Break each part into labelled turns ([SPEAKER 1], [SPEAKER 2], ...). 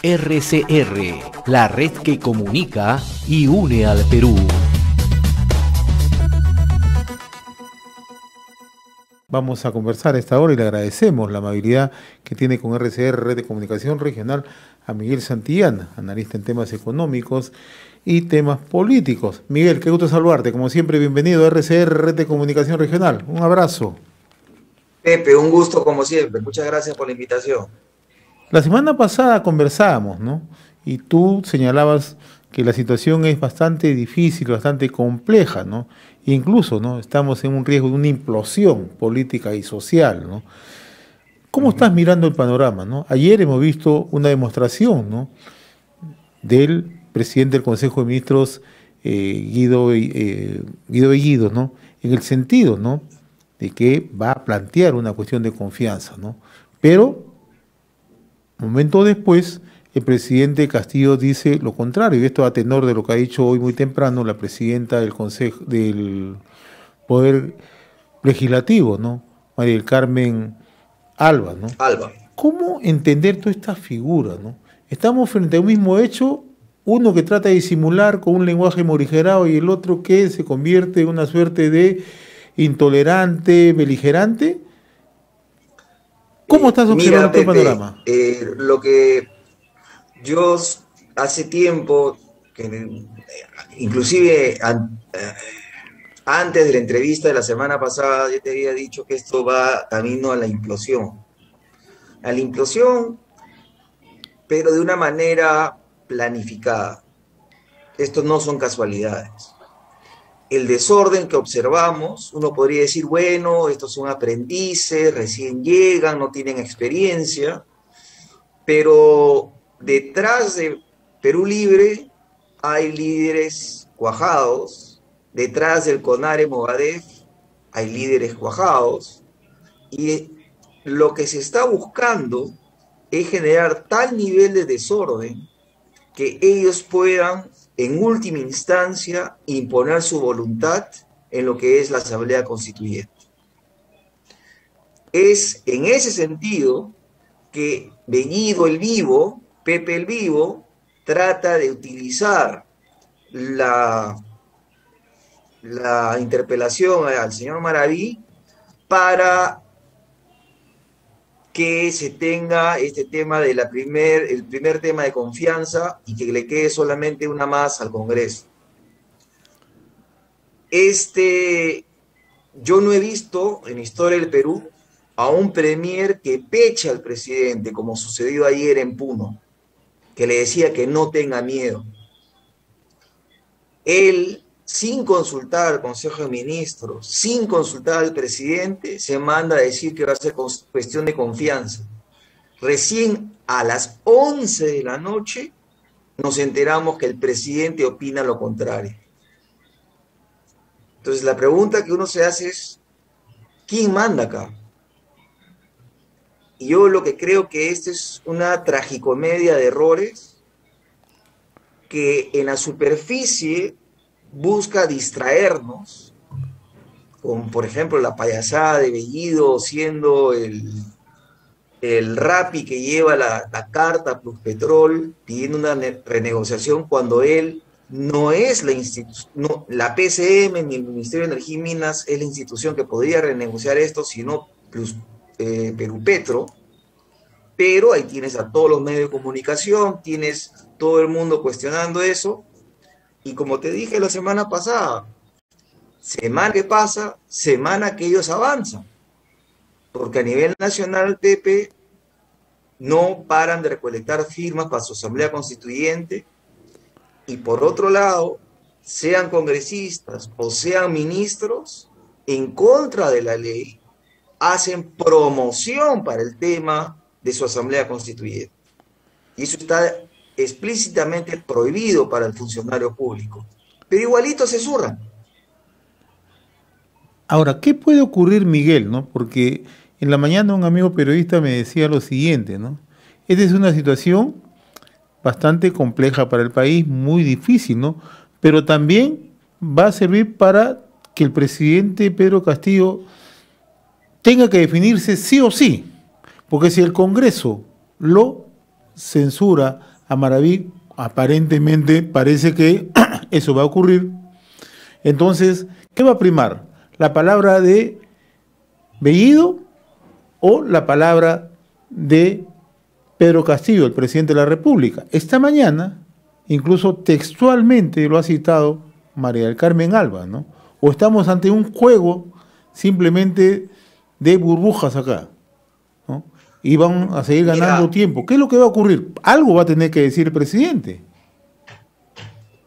[SPEAKER 1] RCR, la red que comunica y une al Perú.
[SPEAKER 2] Vamos a conversar a esta hora y le agradecemos la amabilidad que tiene con RCR, Red de Comunicación Regional, a Miguel Santillana, analista en temas económicos y temas políticos. Miguel, qué gusto saludarte. Como siempre, bienvenido a RCR, Red de Comunicación Regional. Un abrazo.
[SPEAKER 3] Pepe, un gusto como siempre. Muchas gracias por la invitación.
[SPEAKER 2] La semana pasada conversábamos, ¿no? Y tú señalabas que la situación es bastante difícil, bastante compleja, ¿no? Incluso, ¿no? Estamos en un riesgo de una implosión política y social, ¿no? ¿Cómo estás mirando el panorama, ¿no? Ayer hemos visto una demostración, ¿no?, del presidente del Consejo de Ministros, Guido Bellido, ¿no?, en el sentido, ¿no?, de que va a plantear una cuestión de confianza, ¿no? Pero, un momento después, el presidente Castillo dice lo contrario, y esto a tenor de lo que ha dicho hoy muy temprano la presidenta del Consejo del Poder Legislativo, ¿no?, María del Carmen Alba, ¿no?
[SPEAKER 3] Alba.
[SPEAKER 2] ¿Cómo entender toda esta figura, ¿no? Estamos frente a un mismo hecho, uno que trata de disimular con un lenguaje morigerado y el otro que se convierte en una suerte de intolerante, beligerante. ¿Cómo estás observando el panorama?
[SPEAKER 3] Lo que yo hace tiempo, inclusive antes de la entrevista de la semana pasada, yo te había dicho que esto va camino a la implosión. A la implosión, pero de una manera planificada. Estos no son casualidades. El desorden que observamos, uno podría decir, bueno, estos son aprendices, recién llegan, no tienen experiencia, pero detrás de Perú Libre hay líderes cuajados, detrás del CONARE Movadef hay líderes cuajados, y lo que se está buscando es generar tal nivel de desorden que ellos puedan, en última instancia, imponer su voluntad en lo que es la Asamblea Constituyente. Es en ese sentido que Bellido el Vivo, Pepe el Vivo, trata de utilizar la interpelación al señor Maraví para que se tenga este tema de el primer tema de confianza y que le quede solamente una más al Congreso. Yo no he visto en la historia del Perú a un premier que peche al presidente, como sucedió ayer en Puno, que le decía que no tenga miedo. Él, sin consultar al Consejo de Ministros, sin consultar al presidente, se manda a decir que va a ser cuestión de confianza. Recién a las 11 de la noche nos enteramos que el presidente opina lo contrario. Entonces la pregunta que uno se hace es, ¿quién manda acá? Y yo lo que creo que esta es una tragicomedia de errores que en la superficie busca distraernos, con, por ejemplo, la payasada de Bellido siendo el Rappi que lleva la carta a Pluspetrol pidiendo una renegociación cuando él no es la institución, no, la PCM ni el Ministerio de Energía y Minas es la institución que podría renegociar esto, sino Perupetro. Pero ahí tienes a todos los medios de comunicación, tienes todo el mundo cuestionando eso. Y como te dije la semana pasada, semana que pasa, semana que ellos avanzan. Porque a nivel nacional, Pepe, no paran de recolectar firmas para su Asamblea Constituyente. Y por otro lado, sean congresistas o sean ministros, en contra de la ley, hacen promoción para el tema de su Asamblea Constituyente. Y eso está explícitamente prohibido para el funcionario público, pero igualito se zurran.
[SPEAKER 2] Ahora, ¿qué puede ocurrir, Miguel, no? Porque en la mañana un amigo periodista me decía lo siguiente, ¿no? Esta es una situación bastante compleja para el país, muy difícil, ¿no? Pero también va a servir para que el presidente Pedro Castillo tenga que definirse sí o sí, porque si el Congreso lo censura a Maraví, aparentemente parece que eso va a ocurrir. Entonces, ¿qué va a primar? ¿La palabra de Bellido o la palabra de Pedro Castillo, el presidente de la República? Esta mañana, incluso textualmente lo ha citado María del Carmen Alba, ¿no? O estamos ante un juego simplemente de burbujas acá, ¿no? Y van a seguir ganando tiempo. ¿Qué es lo que va a ocurrir? Algo va a tener que decir el presidente.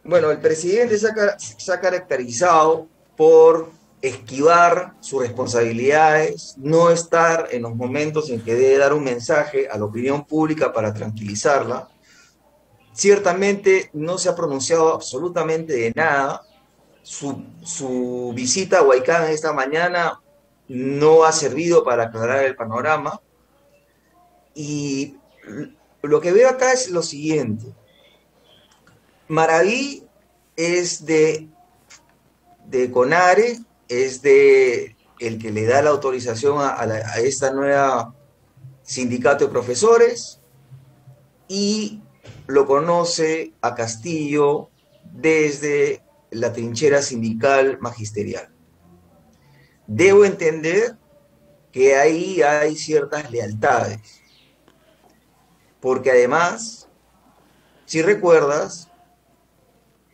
[SPEAKER 3] Bueno, el presidente se ha caracterizado por esquivar sus responsabilidades, no estar en los momentos en que debe dar un mensaje a la opinión pública para tranquilizarla. Ciertamente no se ha pronunciado absolutamente de nada. Su visita a Huaycán esta mañana no ha servido para aclarar el panorama. Y lo que veo acá es lo siguiente. Maraví es de CONARE, es de el que le da la autorización a esta nueva sindicato de profesores, y lo conoce a Castillo desde la trinchera sindical magisterial. Debo entender que ahí hay ciertas lealtades, porque además, si recuerdas,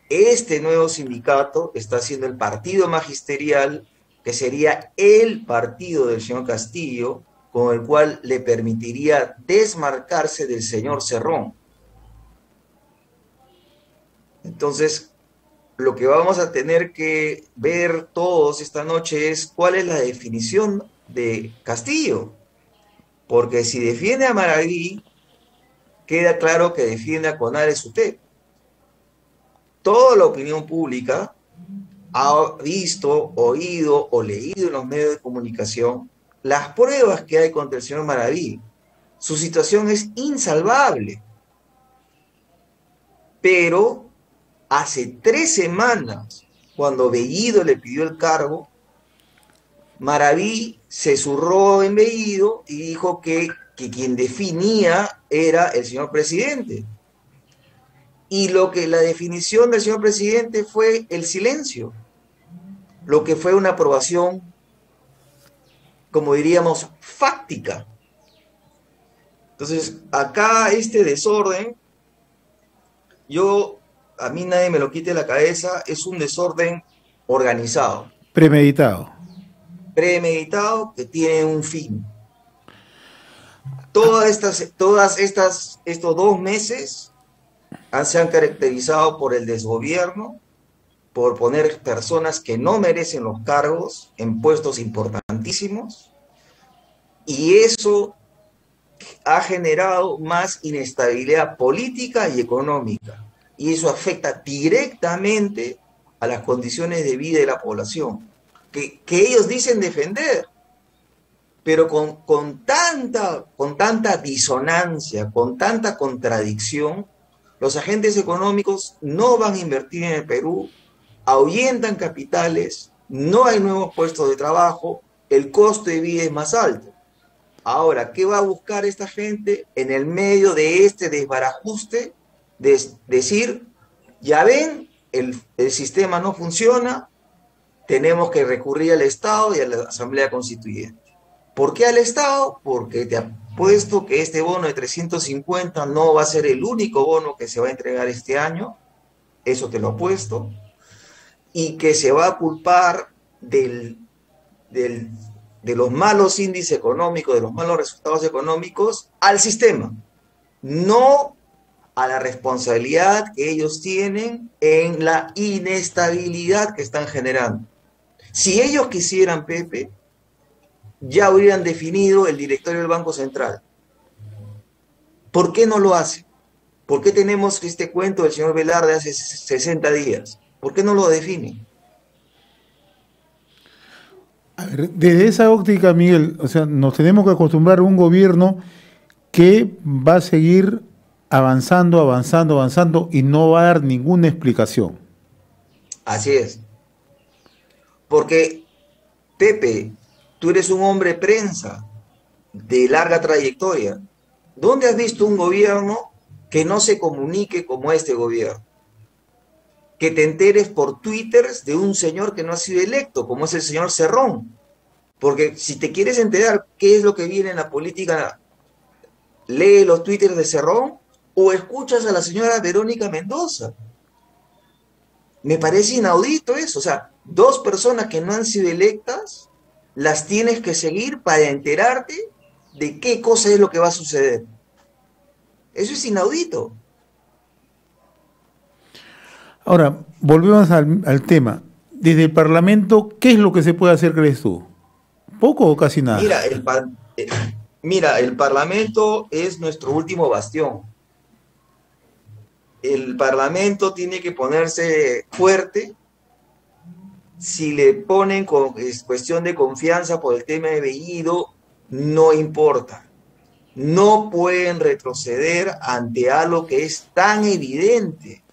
[SPEAKER 3] este nuevo sindicato está siendo el partido magisterial, que sería el partido del señor Castillo, con el cual le permitiría desmarcarse del señor Cerrón. Entonces, lo que vamos a tener que ver todos esta noche es cuál es la definición de Castillo. Porque si defiende a Maraví, queda claro que defiende a CONARE SUTEP. Toda la opinión pública ha visto, oído o leído en los medios de comunicación las pruebas que hay contra el señor Maraví. Su situación es insalvable. Pero hace 3 semanas, cuando Bellido le pidió el cargo, Maraví se zurró en Bellido y dijo que quien definía era el señor presidente. Y la definición del señor presidente fue el silencio, lo que fue una aprobación, como diríamos, fáctica. Entonces, acá este desorden, a mí nadie me lo quite de la cabeza, es un desorden organizado.
[SPEAKER 2] Premeditado.
[SPEAKER 3] Premeditado, que tiene un fin. Estos 2 meses se han caracterizado por el desgobierno, por poner personas que no merecen los cargos en puestos importantísimos, y eso ha generado más inestabilidad política y económica, y eso afecta directamente a las condiciones de vida de la población, que ellos dicen defender, pero con tanta disonancia, con tanta contradicción. Los agentes económicos no van a invertir en el Perú, ahuyentan capitales, no hay nuevos puestos de trabajo, el costo de vida es más alto. Ahora, ¿qué va a buscar esta gente en el medio de este desbarajuste? Decir, ya ven, el sistema no funciona, tenemos que recurrir al Estado y a la Asamblea Constituyente. ¿Por qué al Estado? Porque te apuesto que este bono de 350 no va a ser el único bono que se va a entregar este año, eso te lo apuesto, y que se va a culpar de los malos índices económicos, de los malos resultados económicos al sistema, no a la responsabilidad que ellos tienen en la inestabilidad que están generando. Si ellos quisieran, Pepe, ya habrían definido el directorio del Banco Central. ¿Por qué no lo hace? ¿Por qué tenemos este cuento del señor Velarde hace 60 días? ¿Por qué no lo define?
[SPEAKER 2] A ver, desde esa óptica, Miguel, o sea, nos tenemos que acostumbrar a un gobierno que va a seguir avanzando y no va a dar ninguna explicación.
[SPEAKER 3] Así es. Porque, Pepe, tú eres un hombre prensa de larga trayectoria. ¿Dónde has visto un gobierno que no se comunique como este gobierno? Que te enteres por Twitter de un señor que no ha sido electo, como es el señor Cerrón. Porque si te quieres enterar qué es lo que viene en la política, lee los Twitters de Cerrón o escuchas a la señora Verónica Mendoza. Me parece inaudito eso. O sea, dos personas que no han sido electas, las tienes que seguir para enterarte de qué cosa es lo que va a suceder. Eso es inaudito.
[SPEAKER 2] Ahora, volvemos al tema. Desde el Parlamento, ¿qué es lo que se puede hacer, crees tú? ¿Poco o casi nada?
[SPEAKER 3] Mira, el Parlamento es nuestro último bastión. El Parlamento tiene que ponerse fuerte. Si le ponen es cuestión de confianza por el tema de Bellido, no importa. No pueden retroceder ante algo que es tan evidente.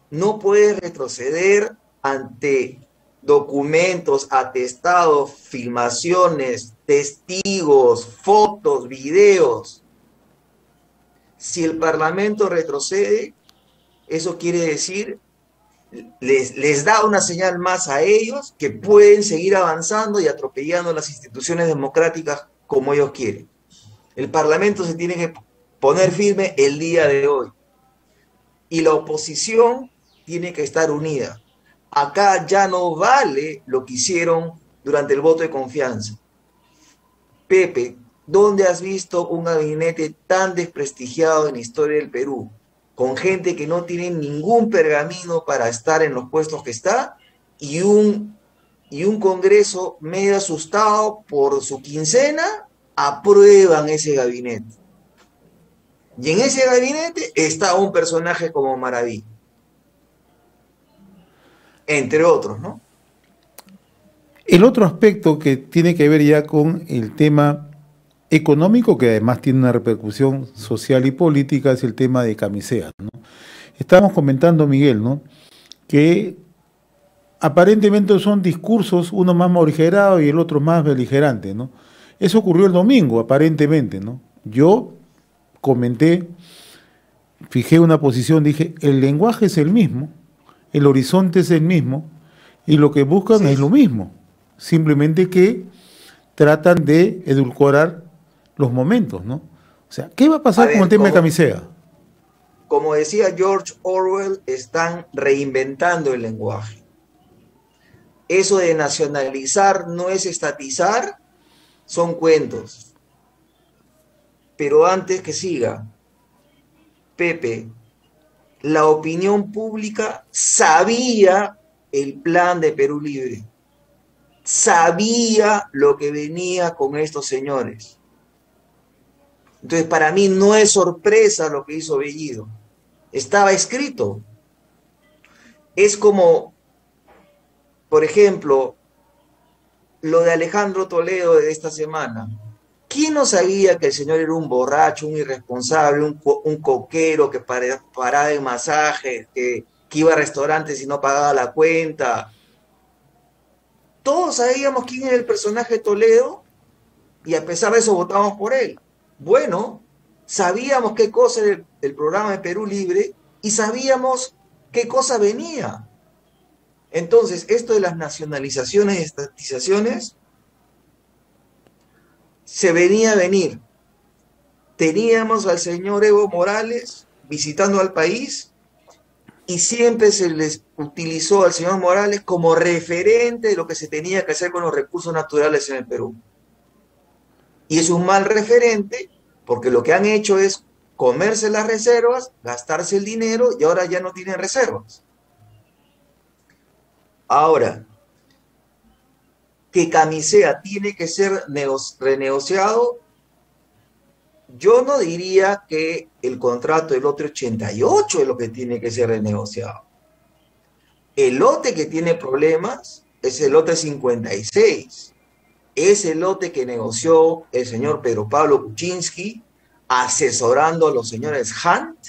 [SPEAKER 3] No pueden retroceder ante documentos, atestados, filmaciones, testigos, fotos, videos. Si el Parlamento retrocede, eso quiere decir, les da una señal más a ellos que pueden seguir avanzando y atropellando las instituciones democráticas como ellos quieren. El Parlamento se tiene que poner firme el día de hoy. Y la oposición tiene que estar unida. Acá ya no vale lo que hicieron durante el voto de confianza. Pepe, ¿dónde has visto un gabinete tan desprestigiado en la historia del Perú? Con gente que no tiene ningún pergamino para estar en los puestos que está y un Congreso medio asustado por su quincena, aprueban ese gabinete. Y en ese gabinete está un personaje como Maraví. Entre otros, ¿no?
[SPEAKER 2] El otro aspecto que tiene que ver ya con el tema económico, que además tiene una repercusión social y política, es el tema de Camisea, ¿no? Estábamos comentando, Miguel, ¿no?, que aparentemente son discursos, uno más morigerado y el otro más beligerante, ¿no? Eso ocurrió el domingo, aparentemente, ¿no? Yo comenté, fijé una posición, dije, el lenguaje es el mismo, el horizonte es el mismo, y lo que buscan es lo mismo, simplemente que tratan de edulcorar los momentos, ¿no? O sea, ¿qué va a pasar con el tema de Camisea?
[SPEAKER 3] Como decía George Orwell, están reinventando el lenguaje. Eso de nacionalizar no es estatizar, son cuentos. Pero antes que siga, Pepe, la opinión pública sabía el plan de Perú Libre, sabía lo que venía con estos señores. Entonces, para mí no es sorpresa lo que hizo Bellido. Estaba escrito. Es como, por ejemplo, lo de Alejandro Toledo de esta semana. ¿Quién no sabía que el señor era un borracho, un irresponsable, un coquero que paraba en masajes, que iba a restaurantes y no pagaba la cuenta? Todos sabíamos quién era el personaje de Toledo y a pesar de eso votamos por él. Bueno, sabíamos qué cosa era el programa de Perú Libre y sabíamos qué cosa venía. Entonces, esto de las nacionalizaciones y estatizaciones se venía a venir. Teníamos al señor Evo Morales visitando al país y siempre se les utilizó al señor Morales como referente de lo que se tenía que hacer con los recursos naturales en el Perú. Y es un mal referente porque lo que han hecho es comerse las reservas, gastarse el dinero y ahora ya no tienen reservas. Ahora, que Camisea tiene que ser renegociado, yo no diría que el contrato del lote 88 es lo que tiene que ser renegociado. El lote que tiene problemas es el lote 56. Es el lote que negoció el señor Pedro Pablo Kuczynski, asesorando a los señores Hunt,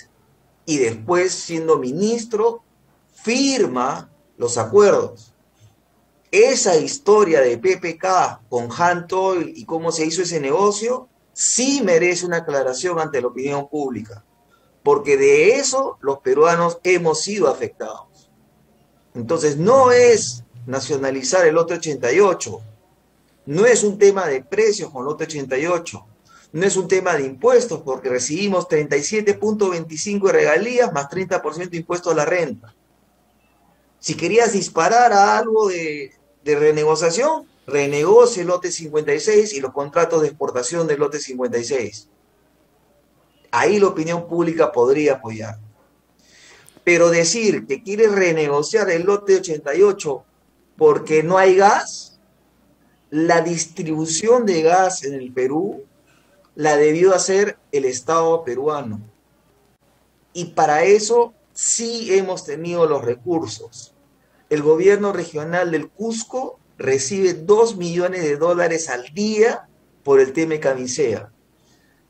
[SPEAKER 3] y después, siendo ministro, firma los acuerdos. Esa historia de PPK con Hunt Oil y cómo se hizo ese negocio sí merece una aclaración ante la opinión pública, porque de eso los peruanos hemos sido afectados. Entonces, no es nacionalizar el lote 88, no es un tema de precios con lote 88, no es un tema de impuestos, porque recibimos 37.25 de regalías más 30% de impuesto a la renta. Si querías disparar a algo de renegociación, renegocie el lote 56 y los contratos de exportación del lote 56. Ahí la opinión pública podría apoyar. Pero decir que quieres renegociar el lote 88 porque no hay gas, la distribución de gas en el Perú la debió hacer el Estado peruano. Y para eso sí hemos tenido los recursos. El gobierno regional del Cusco recibe $2 millones al día por el tema Camisea.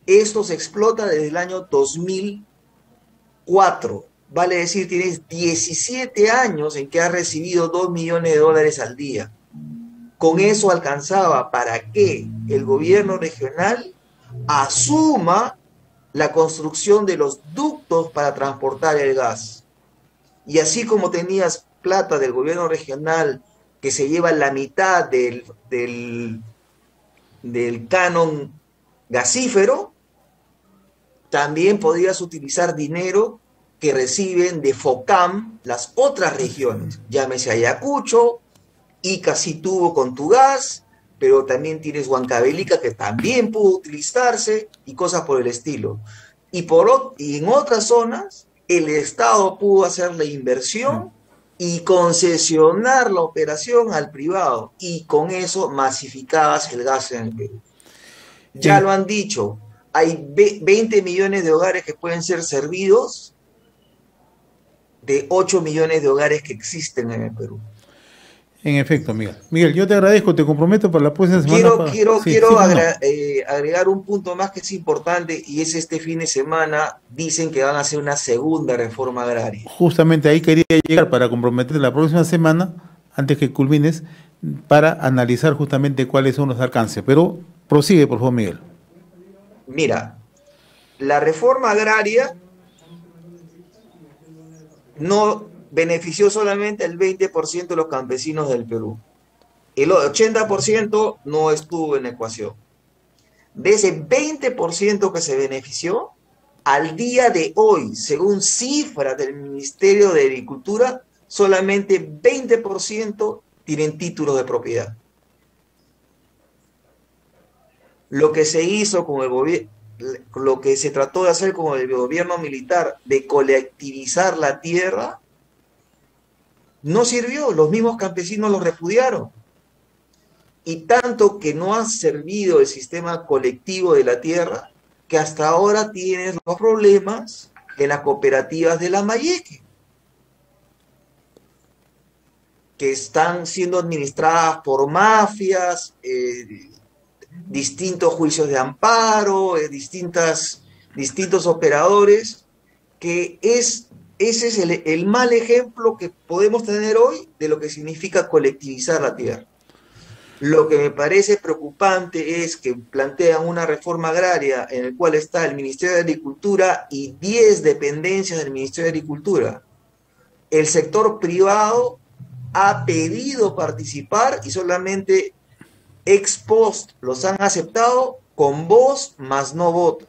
[SPEAKER 3] Esto se explota desde el año 2004. Vale decir, tienes 17 años en que has recibido $2 millones al día. Con eso alcanzaba para que el gobierno regional asuma la construcción de los ductos para transportar el gas. Y así como tenías plata del gobierno regional que se lleva la mitad del canon gasífero, también podrías utilizar dinero que reciben de FOCAM las otras regiones, llámese Ayacucho, Ica sí tuvo con tu gas, pero también tienes Huancavelica que también pudo utilizarse y cosas por el estilo. Y en otras zonas, el Estado pudo hacer la inversión y concesionar la operación al privado, y con eso masificabas el gas en el Perú. Ya lo han dicho, hay 20 millones de hogares que pueden ser servidos de 8 millones de hogares que existen en el Perú.
[SPEAKER 2] En efecto, Miguel. Miguel, yo te agradezco, te comprometo para la próxima semana.
[SPEAKER 3] Quiero agregar un punto más que es importante, y es este fin de semana dicen que van a hacer una segunda reforma agraria.
[SPEAKER 2] Justamente ahí quería llegar para comprometerte la próxima semana, antes que culmines, para analizar justamente cuáles son los alcances. Pero prosigue, por favor, Miguel.
[SPEAKER 3] Mira, la reforma agraria no benefició solamente el 20% de los campesinos del Perú. El 80% no estuvo en la ecuación. De ese 20% que se benefició, al día de hoy, según cifras del Ministerio de Agricultura, solamente 20% tienen títulos de propiedad. Lo que se hizo con el gobierno, lo que se trató de hacer con el gobierno militar, de colectivizar la tierra, no sirvió. Los mismos campesinos los repudiaron. Y tanto que no ha servido el sistema colectivo de la tierra, que hasta ahora tienes los problemas en las cooperativas de Lambayeque, que están siendo administradas por mafias, distintos juicios de amparo, distintos operadores, que ese es el mal ejemplo que podemos tener hoy de lo que significa colectivizar la tierra. Lo que me parece preocupante es que plantean una reforma agraria en el cual está el Ministerio de Agricultura y 10 dependencias del Ministerio de Agricultura. El sector privado ha pedido participar y solamente ex post los han aceptado con voz más no voto.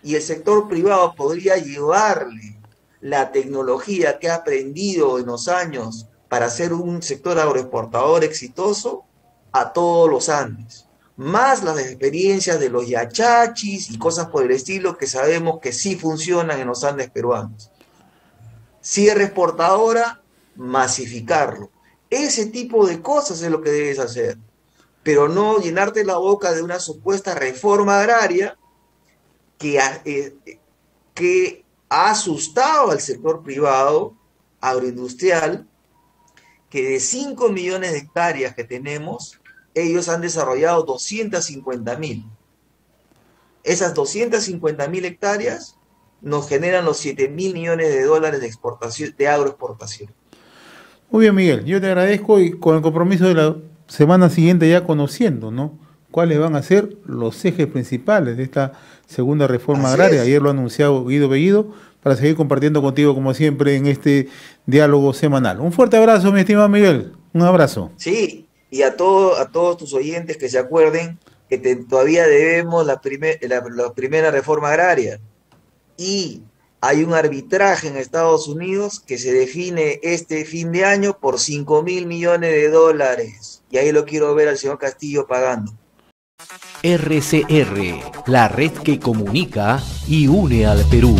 [SPEAKER 3] Y el sector privado podría llevarle la tecnología que ha aprendido en los años para ser un sector agroexportador exitoso a todos los Andes, más las experiencias de los yachachis y cosas por el estilo que sabemos que sí funcionan en los Andes peruanos. Cierre exportadora, masificarlo. Ese tipo de cosas es lo que debes hacer, pero no llenarte la boca de una supuesta reforma agraria que ha asustado al sector privado agroindustrial, que de 5 millones de hectáreas que tenemos, ellos han desarrollado 250.000. Esas 250.000 hectáreas nos generan los 7.000 millones de dólares de exportación, de agroexportación.
[SPEAKER 2] Muy bien, Miguel, yo te agradezco, y con el compromiso de la semana siguiente ya conociendo, ¿no?, cuáles van a ser los ejes principales de esta segunda reforma
[SPEAKER 3] Así
[SPEAKER 2] agraria.
[SPEAKER 3] es.
[SPEAKER 2] Ayer lo ha anunciado Guido Bellido, para seguir compartiendo contigo como siempre en este diálogo semanal. Un fuerte abrazo, mi estimado Miguel. Un abrazo.
[SPEAKER 3] Sí, y a todos tus oyentes que se acuerden que todavía debemos la primera reforma agraria. Y hay un arbitraje en Estados Unidos que se define este fin de año por $5.000 millones. Y ahí lo quiero ver al señor Castillo pagando.
[SPEAKER 1] RCR, la red que comunica y une al Perú.